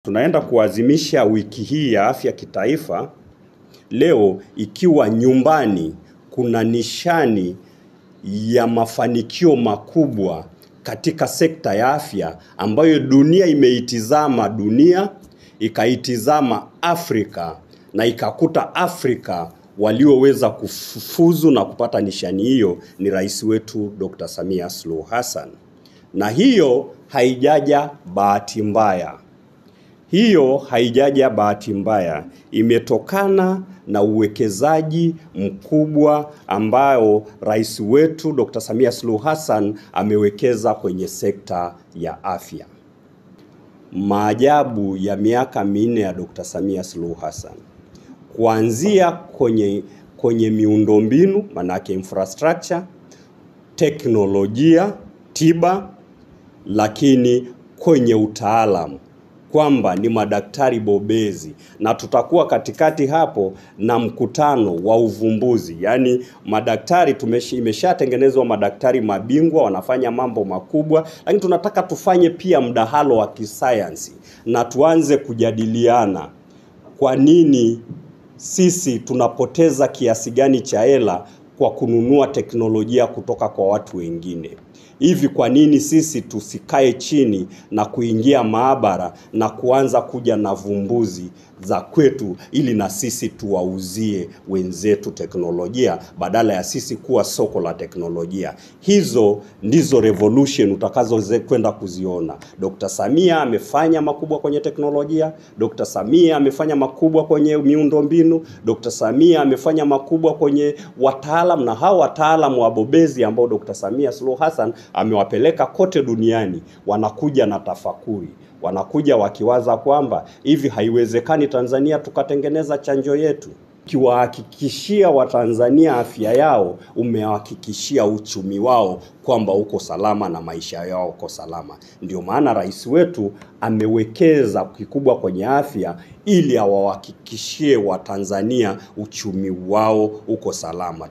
Tunaenda kuadhimisha wiki hii ya afya kitaifa leo ikiwa nyumbani kuna nishani ya mafanikio makubwa katika sekta ya afya ambayo dunia imeitizama ikaitizama Afrika na ikakuta Afrika walioweza kufuzu na kupata nishani hiyo ni rais wetu Dr. Samia Suluhu Hassan. Na hiyo haijaja bahati mbaya. Hiyo haijaja bahati mbaya, imetokana na uwekezaji mkubwa ambao rais wetu Dr. Samia Suluhu Hassan amewekeza kwenye sekta ya afya. Maajabu ya miaka minne ya Dr. Samia Suluhu Hassan, kuanzia kwenye miundombinu, manake infrastructure, teknolojia, tiba, lakini kwenye utaalamu, kwamba ni madaktari bobezi, na tutakuwa katikati hapo na mkutano wa uvumbuzi. Yani madaktari imeshatengenezwa madaktari mabingwa wanafanya mambo makubwa, lakini tunataka tufanye pia mdahalo wa kisayansi na tuanze kujadiliana kwa nini sisi tunapoteza kiasi gani cha hela kwa kununua teknolojia kutoka kwa watu wengine. Hivi kwa nini sisi tusikae chini na kuingia maabara na kuanza kuja na vumbuzi za kwetu ili na sisi tuwauzie wenzetu teknolojia badala ya sisi kuwa soko la teknolojia. Hizo ndizo revolution utakazo kwenda kuziona. Dr. Samia amefanya makubwa kwenye teknolojia, Dr. Samia amefanya makubwa kwenye miundombinu, Dr. Samia amefanya makubwa kwenye wataalamu, na hao wataalamu wabobezi ambao Dr. Samia Suluhu Hassan amewapeleka kote duniani wanakuja na tafakuri. Wanakuja wakiwaza kwamba hivi haiwezekani Tanzania tukatengeneza chanjo yetu. Kiwahakikishia Watanzania afya yao, umewahakikishia uchumi wao kwamba uko salama na maisha yao uko salama. Ndio maana rais wetu amewekeza kikubwa kwenye afya ili awahakikishie Watanzania uchumi wao uko salama.